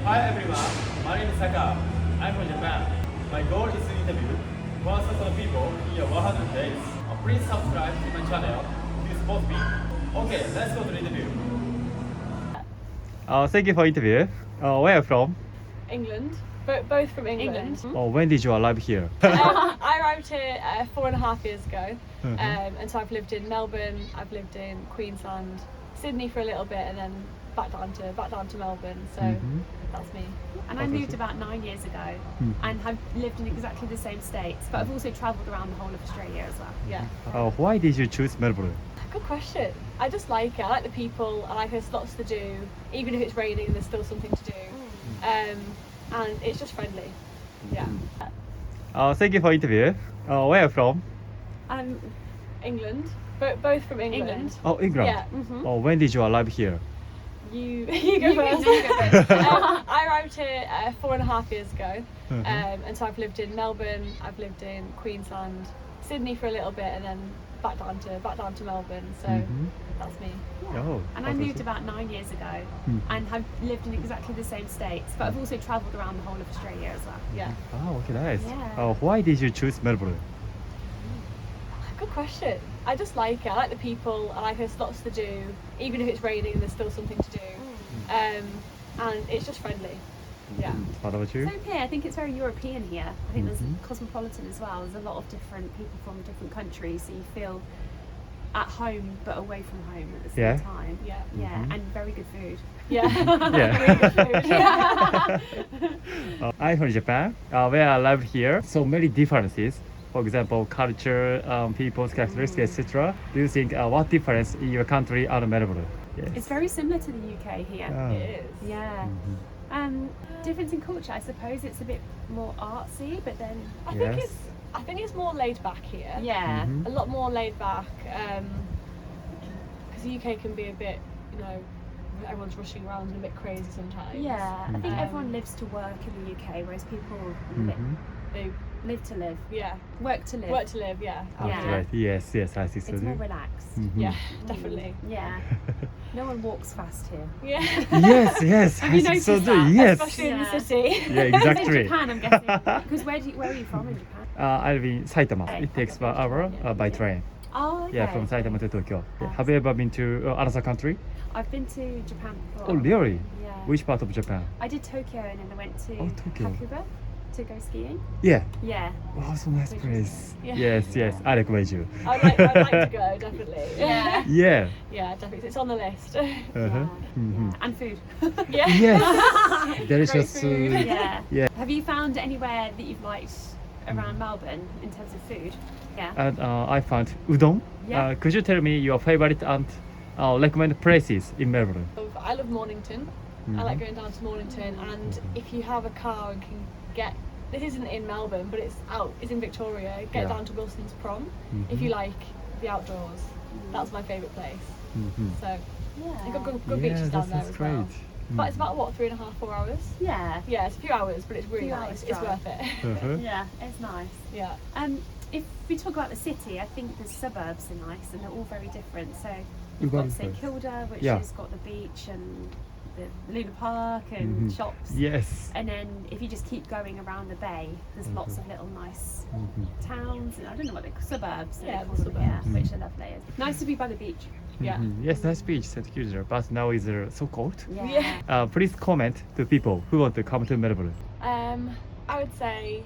Hi everyone, my name is Saka. I'm from Japan. My goal is to interview 1,000 people in 100 days. Please subscribe to my channel to support me. Okay, let's go to the interview. Thank you for interview. Where are you from? England, both from England. When did you arrive here? I arrived here 4.5 years ago, Mhm. and so I've lived in Melbourne, I've lived in Queensland, Sydney for a little bit, and then back down to Melbourne. So that's me. And I moved about 9 years ago and have lived in exactly the same states, but I've also travelled around the whole of Australia as well. Yeah. Why did you choose Melbourne? Good question. I just like it. I like the people. I like there's lots to do. Even if it's raining, there's still something to do. And it's just friendly. Yeah. Thank you for interview. Where are you from? England, both from England. Oh, England. Yeah. When did you arrive here? You go first. I arrived here 4.5 years ago, and so I've lived in Melbourne, I've lived in Queensland, Sydney for a little bit, and then back down to Melbourne. So that's me. Oh, And I moved about 9 years ago and have lived in exactly the same states, but I've also travelled around the whole of Australia as well. Yeah. Oh, okay, nice. Yeah. Why did you choose Melbourne? Good question. I just like it. I like the people. I like there's lots to do. Even if it's raining, there's still something to do. And it's just friendly. Yeah. What about you? Same here. I think it's very European here. I think there's cosmopolitan as well. There's a lot of different people from different countries, so you feel at home but away from home at the same Yeah. time. Yeah. Yeah, and very good food. Yeah. Yeah. Really good food. Yeah. I'm from Japan, where I live here. So many differences. For example, culture, people's characteristics, etc. Do you think what difference in your country and Melbourne? Yes. It's very similar to the UK here. Oh. It is. Yeah. Difference in culture, I suppose it's a bit more artsy, but then I think it's more laid back here. yeah. A lot more laid back. Because the UK can be a bit, everyone's rushing around and a bit crazy sometimes. Yeah, I think everyone lives to work in the UK, whereas people They, live to live, yeah. work to live. Work to live. Yeah. Yeah. Right. Yes, I think so It's more too. relaxed. Yeah. Definitely. Yeah. No one walks fast here. Yeah. Yes, Have I you think so noticed too. that? Yes. Especially in the Yeah. city. Yeah, In exactly. Japan, I'm guessing. Because where are you from in Japan? I live in Saitama. Okay. It takes 1 hour by train. Oh, okay. Yeah, from Saitama to Tokyo. Ah. Have you ever been to another country? I've been to Japan before. Oh, really? Yeah. Which part of Japan? I did Tokyo and then I went to Oh, Tokyo. Hakuba to go skiing. Yeah. Yeah. Wow, so nice Which place. Yeah. Yes, I recommend you. I'd like to go, definitely. Yeah. Yeah. Yeah, definitely. It's on the list. Uh-huh. Yeah. And food. Yeah. Yes. Delicious Great food. food. Yeah. Yeah. Have you found anywhere that you've liked around Melbourne in terms of food? Yeah. And I found udon. Yeah. Could you tell me your favorite and recommend places in Melbourne? I love Mornington. I like going down to Mornington, and if you have a car and can get, this isn't in Melbourne, but it's in Victoria, get Yeah. down to Wilson's Prom if you like the outdoors. That's my favourite place. So you've got good beaches down there that's as great. well. But it's about 3.5, 4 hours? Yeah. Yeah, it's a few hours, but it's really Few nice. hours It's drive. worth it. Uh-huh. Yeah, it's nice. Yeah. If we talk about the city, I think the suburbs are nice and they're all very different. So Very you've got St different. Kilda, which Yeah. has got the beach and the Luna Park and shops. Yes. And then if you just keep going around the bay, there's lots of little nice towns, and I don't know what they're called, suburbs. Yeah, they call the them, yeah, suburbs. which are lovely. It's nice to be by the beach. Yeah. Yes, nice beach, St. Kilda, but now it's so cold. Yeah. Please comment to people who want to come to Melbourne. I would say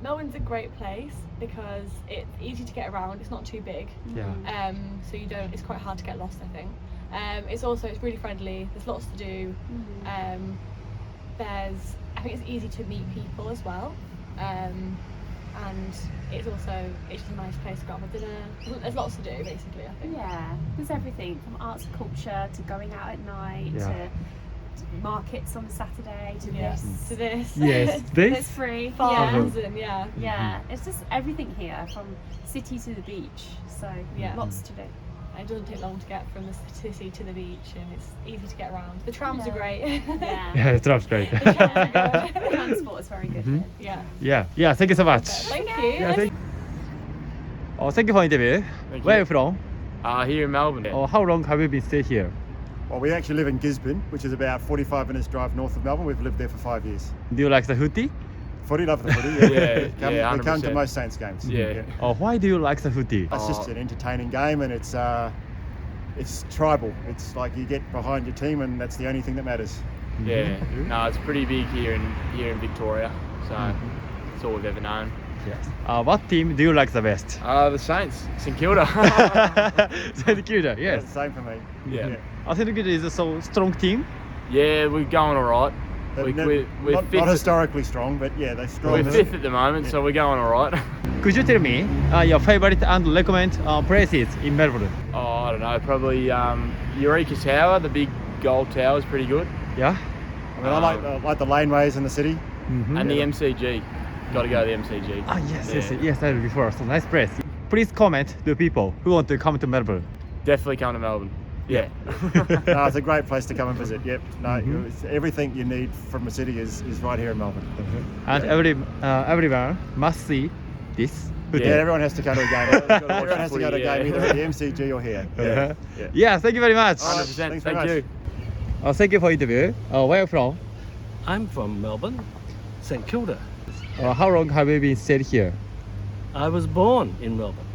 Melbourne's a great place because it's easy to get around. It's not too big. Yeah. So it's quite hard to get lost, I think. It's really friendly. There's lots to do. I think it's easy to meet people as well. And it's just a nice place to go out for dinner. There's lots to do, basically, I think. Yeah, there's everything from arts and culture to going out at night Yeah. to markets on Saturday to Yeah. this. To this. Yes, It's this. free. Farms and yeah. Yeah, it's just everything here from city to the beach. So Yeah. lots to do. It doesn't take long to get from the city to the beach, and it's easy to get around. The trams are Yeah. great. Yeah. Yeah, it sounds great. Transport is very good here. Yeah. Yeah, thank you so much. Thank you. Yeah, thank you for interview. Thank Where are you. you from? Here in Melbourne. How long have you been stay here? Well, we actually live in Gisborne, which is about 45 minutes drive north of Melbourne. We've lived there for 5 years. Do you like the footy? Footy, love the footy. Yeah, Yeah, we come to 100%. most Saints games. Yeah. Why do you like the footy? It's just an entertaining game, and it's tribal. It's like you get behind your team, and that's the only thing that matters. Yeah, no, it's pretty big here in Victoria, so it's all we've ever known. Yes. What team do you like the best? The Saints, St Kilda. St Kilda, Yeah, yes. the same for me. Yeah. St Kilda is a so strong team. Yeah, we're going all right. But We're not fifth. historically strong, but yeah, they're strong. We're fifth at the moment, so we're going all right. Could you tell me your favorite and recommend places in Melbourne? Oh, I don't know, probably Eureka Tower, the big gold tower is pretty good. Yeah. I mean, I like the laneways in the city. And the MCG. Got to go to the MCG. Ah, yes, Yeah. yes, I did before. So nice place. Please comment to people who want to come to Melbourne. Definitely come to Melbourne. Yeah. No, it's a great place to come and visit. Yep. No, it's everything you need from a city is right here in Melbourne. And everyone must see this. Yeah, everyone has to come to a game. Everyone has to go to a Yeah. game either at the MCG or here. Yeah. Yeah. Yeah, thank you very much. 100%. Thanks very Thank much. you. Thank you for interview. Where are you from? I'm from Melbourne, St Kilda. How long have you been stayed here? I was born in Melbourne,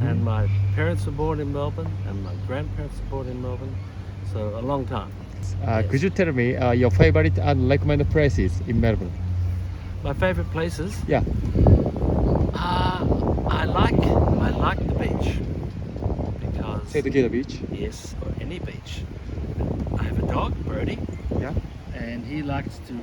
and my parents were born in Melbourne, and my grandparents were born in Melbourne, so a long time. Could you tell me your favorite and recommended places in Melbourne? My favourite places? Yeah. I like the beach because St Kilda Beach. yes, or any beach. I have a dog, Brody, Yeah. and he likes to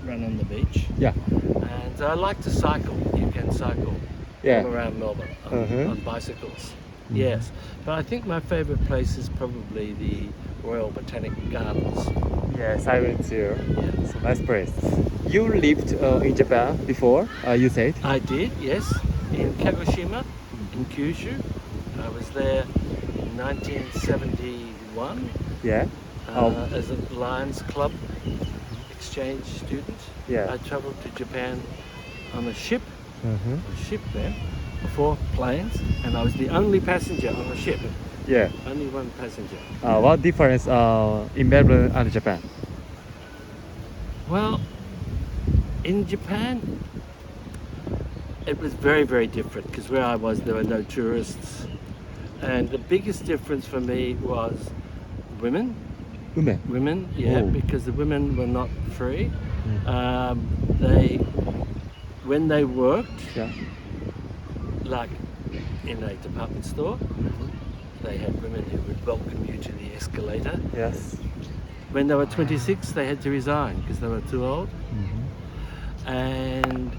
run on the beach. Yeah. And I like to cycle. You can cycle Yeah. all around Melbourne on bicycles. Yes, but I think my favourite place is probably the Royal Botanic Gardens. Yes, I went to. Yeah. So nice place. You lived in Japan before, you said. I did, yes, in Kagoshima, in Kyushu. I was there in 1971 Yeah. as a Lions Club exchange student. Yeah. I travelled to Japan on a ship there, 4 planes, and I was the only passenger on the ship. Yeah. Only one passenger. What difference in Melbourne and Japan? Well, in Japan, it was very, very different because where I was, there were no tourists. And the biggest difference for me was women. Women. Women, yeah, Oh. because the women were not free. When they worked, Yeah. like in a department store, they had women who would welcome you to the escalator. Yes. When they were 26, they had to resign because they were too old. And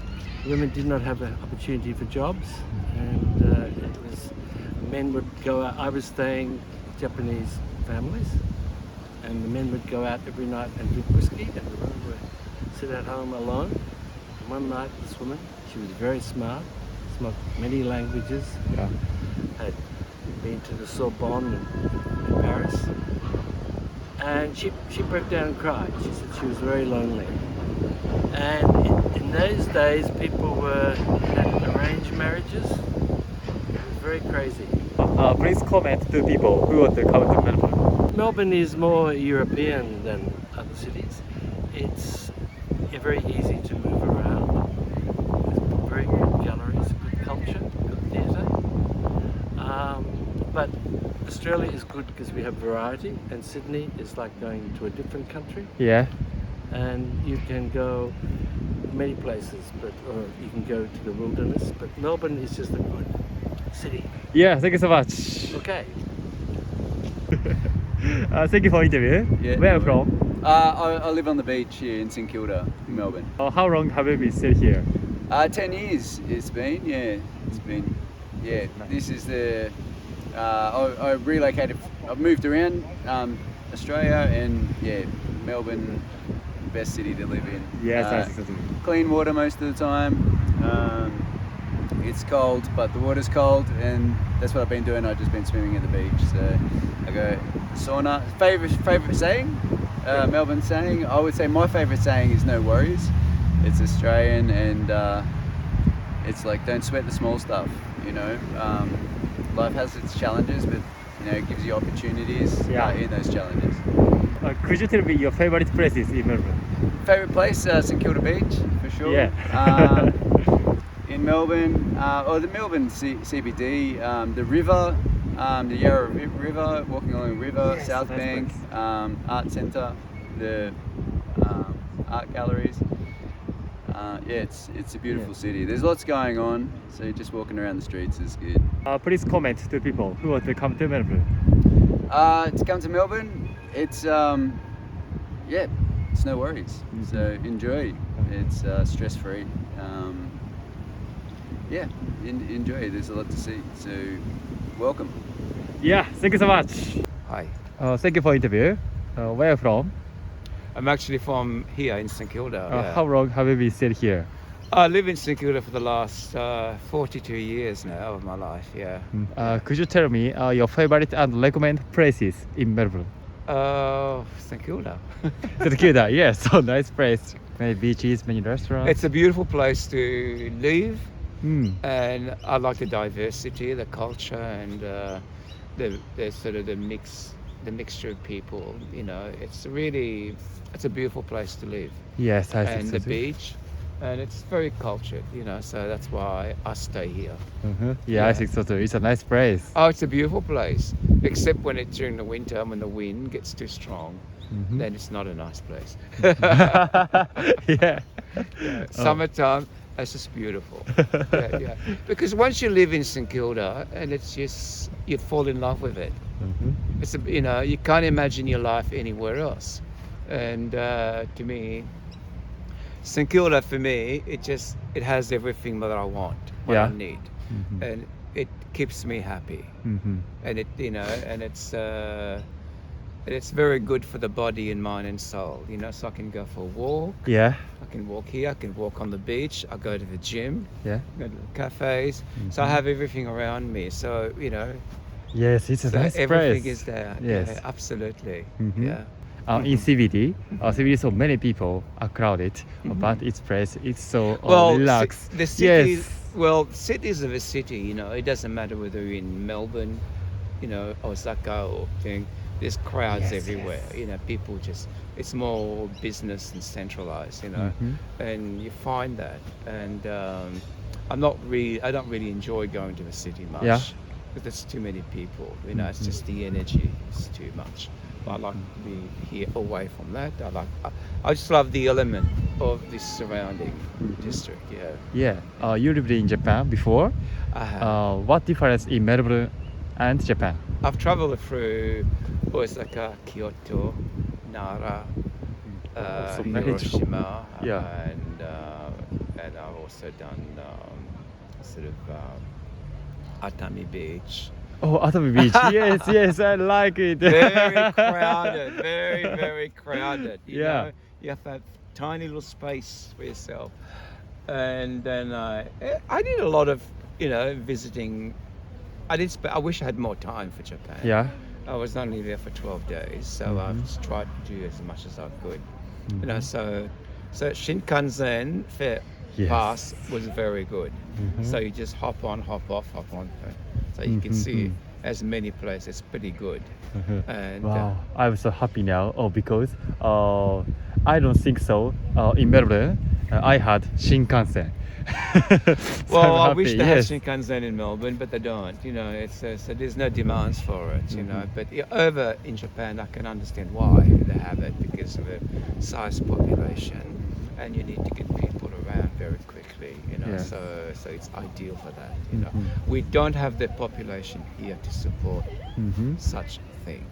women did not have an opportunity for jobs. And it was, men would go out. I was staying with Japanese families, and the men would go out every night and drink whiskey, and the women would sit at home alone. And one night, this woman, she was very smart, spoke many languages, Yeah. had been to the Sorbonne in Paris, and she broke down and cried. She said she was very lonely. And in those days, people had arranged marriages. It was very crazy. Please comment to people who want to come to Melbourne. Melbourne is more European than other cities. It's very easy to move around. There's very good galleries, good culture, good theatre. But Australia is good because we have variety, and Sydney is like going to a different country. Yeah. And you can go many places, or you can go to the wilderness. But Melbourne is just a good city. Yeah, thank you so much. Okay. Thank you for interview. Yeah. Where are you from? I live on the beach here in St Kilda, in Melbourne. How long have you been stayed here? 10 years it's been, yeah. It's been, yeah. This is the, I relocated, I've moved around Australia, and yeah, Melbourne, best city to live in. Yes, Clean water most of the time. It's cold, but the water's cold, and that's what I've been doing. I've just been swimming at the beach. So I go sauna. Favorite saying, Melbourne saying. I would say my favorite saying is "no worries." It's Australian, and it's like don't sweat the small stuff. You know, life has its challenges, but it gives you opportunities Yeah. in those challenges. Could you tell me your favorite places in Melbourne? Favorite place, St Kilda Beach for sure. Yeah. In Melbourne, or the Melbourne CBD, the river, the Yarra River, walking along the river, Yes, South nice Bank, place. Art Centre, the art galleries. It's a beautiful city. There's lots going on, so just walking around the streets is good. Please comment to people who want to come to Melbourne. To come to Melbourne, it's it's no worries. So enjoy. It's stress free. Enjoy. There's a lot to see. So welcome. Yeah, thank you so much. Hi, Thank you for interview. Where are you from? I'm actually from here in St Kilda. Yeah. How long have you been staying here? I live in St Kilda for the last 42 years now of my life. Yeah. Could you tell me your favorite and recommend places in Melbourne? St Kilda. St Kilda, yes, so nice place. Many beaches, many restaurants. It's a beautiful place to live, Mm. and I like the diversity, the culture, and the sort of the mixture of people. It's a beautiful place to live. Yes, I think And so the too. beach, and it's very cultured. So that's why I stay here. Yeah, Yeah. I think so too. It's a nice place. Oh, it's a beautiful place, except when it's during the winter when the wind gets too strong. Mhm. Then it's not a nice place. Yeah. Summertime, it's just beautiful. Yeah. Because once you live in St Kilda, and it's just you fall in love with it. Mhm. It's you can't imagine your life anywhere else. And to me, St Kilda for me, it has everything that I want, what Yeah. I need, Mhm. and it keeps me happy. Mhm. And it's very good for the body and mind and soul. So I can go for a walk. Yeah. I can walk here. I can walk on the beach. I go to the gym. Yeah. Go to the cafes. So I have everything around me. So Yes, it's a so nice everything place. is there. Yes. Yeah, absolutely. Mhm. Yeah. In CBD, so many people are crowded, but its place it's so Well, relaxed. the city. Yes. Well, cities of a city. It doesn't matter whether you're in Melbourne, Osaka or thing. There's crowds Yes, everywhere. yes. People it's more business and centralized. And you find that. And I don't really enjoy going to the city much. Yeah. Because there's too many people. It's just the energy is too much. But I like to be here away from that. I just love the element of this surrounding district. Yeah. Yeah. You lived in Japan before. I have. What difference in Melbourne and Japan? I've traveled through Osaka, Kyoto, Nara, So many Hiroshima, Yeah. and I've also done sort of Atami Beach. Oh, Atami Beach. yes, I like it. Very crowded, very, very crowded. You Yeah. know, you have that tiny little space for yourself. And then I did a lot of, visiting. I wish I had more time for Japan. Yeah. I was only there for 12 days, so I've just tried to do as much as I could. So Shinkansen Yes. pass was very good. So you just hop on, hop off, hop on. So you can see as many places. It's pretty good. And Wow, I'm so happy now. Because I don't think so. In Melbourne, I had Shinkansen. So well, I'm I wish happy, they had yes. Shinkansen in Melbourne, but they don't. So there's no demands for it. But over in Japan, I can understand why they have it because of the size population, and you need to get people around very quickly. Yeah. So it's ideal for that. We don't have the population here to support such a thing.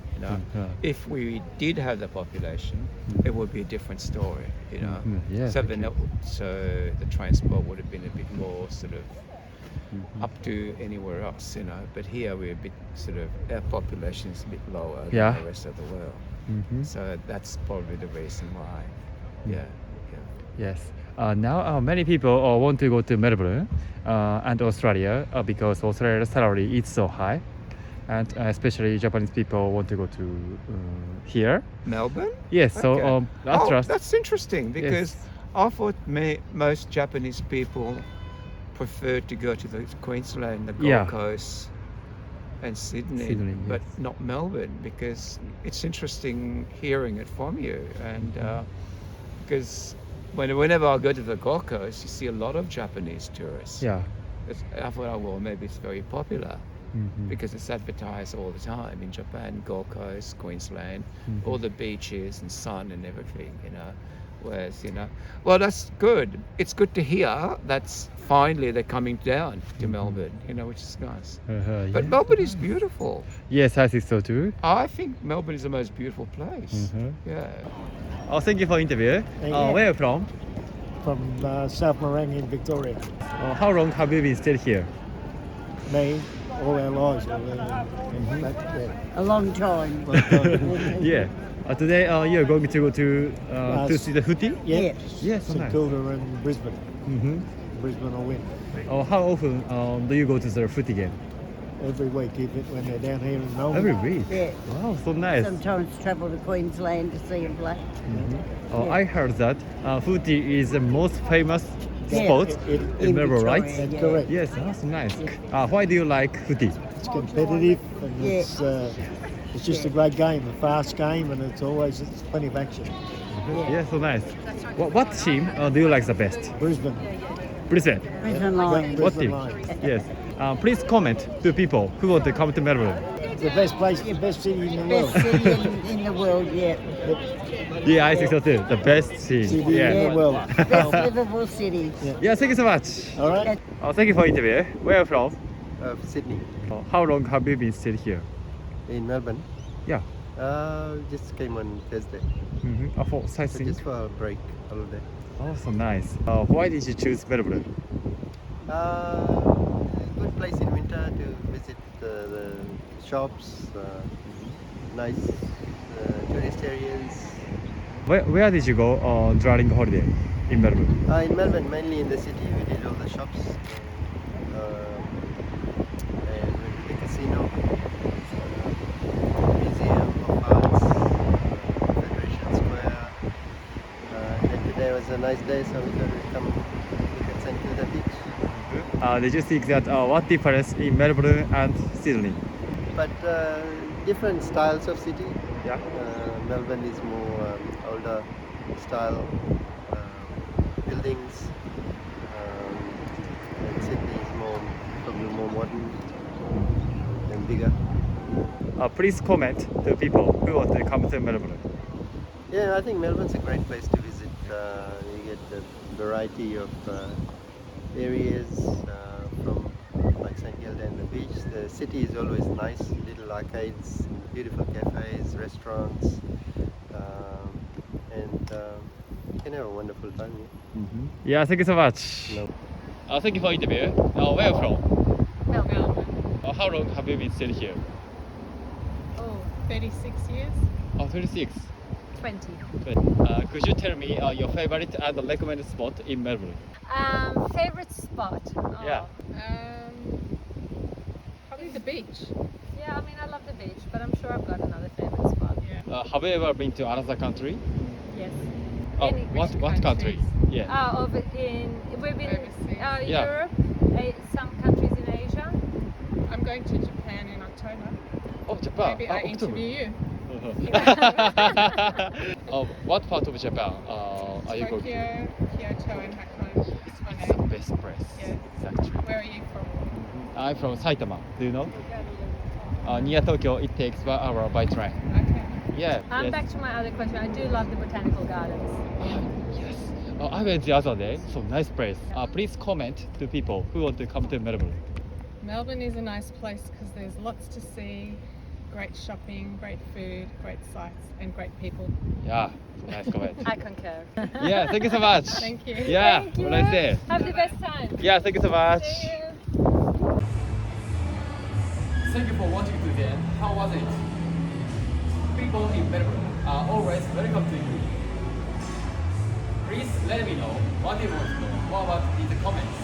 If we did have the population, it would be a different story. Yeah, So thank you. so the transport would have been a bit more sort of up to anywhere else. But here we're a bit sort of our population is a bit lower Yeah. than the rest of the world. So that's probably the reason why. Yeah. Yes. Now many people want to go to Melbourne and Australia because Australia's salary is so high, and especially Japanese people want to go to here. Melbourne? Yes. So Okay. at last, That's interesting because Yes. I thought most Japanese people prefer to go to the Queensland, the Gold Yeah. Coast, and Sydney, Sydney, but yes. not Melbourne, because it's interesting hearing it from you. And because whenever I go to the Gold Coast, you see a lot of Japanese tourists. Yeah. I thought, oh, well, maybe it's very popular Mhm. because it's advertised all the time in Japan, Gold Coast, Queensland, all the beaches and sun and everything, you know. Whereas, you know, well, that's good. It's good to hear that's finally they're coming down to Melbourne, you know, which is nice. But Yeah. Melbourne is beautiful. Yes, I think so too. I think Melbourne is the most beautiful place. Yeah. Oh, thank you for interview. Thank you. Where are you from? From South Morang in Victoria. How long have you been stayed here? Me, all our lives. Yeah. A long time. Yeah. Today you're going to go to see the footy? Yeah. Yes, St nice. Kilda and Brisbane. Mm-hmm. Brisbane will win. Oh, how often do you go to the footy game? Every week when they're down here in Melbourne. Every week. Yeah. Wow, so nice. Sometimes travel to Queensland to see them play. Oh, Yeah. I heard that footy is the most famous Yeah. sport In in Melbourne, right? Victoria, That's correct. Yes, that's nice. Why do you like footy? It's competitive and Yeah. it's just a great game, a fast game, and it's plenty of action. Yeah, so nice. What team do you like the best? Brisbane. Brisbane. Brisbane Lions. What Brisbane team? Lions. Yes. Please comment to people who want to come to Melbourne. The best place, the best city in the world. Best city in the world, yeah. Yeah, I think so too. The best team. City in Yeah. the world. Best livable city. Yeah, thank you so much. All right. Thank you for interview. Where are you from? Sydney, How long have you been stayed here? in Melbourne. Yeah. Just came on Thursday. For So sightseeing. just for a break, holiday. Oh, so nice. Why did you choose Melbourne? Good place in winter to visit the shops, nice tourist areas. Where did you go during holiday in Melbourne? In Melbourne, mainly in the city, we did all the shops and went to the casino, Museum of Arts, Federation Square. And today was a nice day, so we thought we'd come look at St Kilda Beach. Did you think that what difference in Melbourne and Sydney? But different styles of city. Yeah. Melbourne is more older style buildings, and Sydney is probably more modern and bigger. Please comment to people who want to come to Melbourne. Yeah, I think Melbourne's a great place to visit. You get a variety of areas from like St Kilda and the beach. The city is always nice, little arcades, beautiful cafes, restaurants, and you can have a wonderful time here. Yeah, thank you so much. No. Thank you for interview. Where are you from? Melbourne. How long have you been stayed here? Oh, 36 years. 36. 20. Could you tell me your favorite and recommended spot in Melbourne? Favorite spot? Oh. Yeah. Probably the beach. Yeah, I mean, I love the beach, but I'm sure I've got another favorite spot. Yeah. Have you ever been to another country? Yes. Oh, Any- what which country? Yeah. We've been Yeah. Europe, some countries in Asia. I'm going to Japan in October. Oh, Japan. Maybe I October. interview you. What part of Japan are you going to? Tokyo, Kyoto, and Hokkaido. It's my It's the name. best place. Yeah. Exactly. Where are you from? I'm from Saitama. Do you know? Near Tokyo, it takes 1 hour by train. Okay. Yeah. yes. Back to my other question. I do love the botanical gardens. Yes. I went the other day. So nice place. Please comment to people who want to come to Melbourne. Melbourne is a nice place because there's lots to see, great shopping, great food, great sights, and great people. Yeah. Nice comment. I concur. Yeah. Thank you so much. Thank you. Yeah. Thank you. Have a nice day. Have the best time. Yeah. Thank you so much. See you. Thank you for watching today. How was it? People in Melbourne are always welcome to you. Please let me know what you want to know more about in the comments.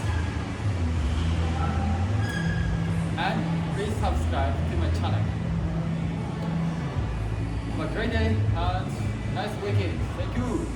And please subscribe to my channel. Have a great day and nice weekend. Thank you.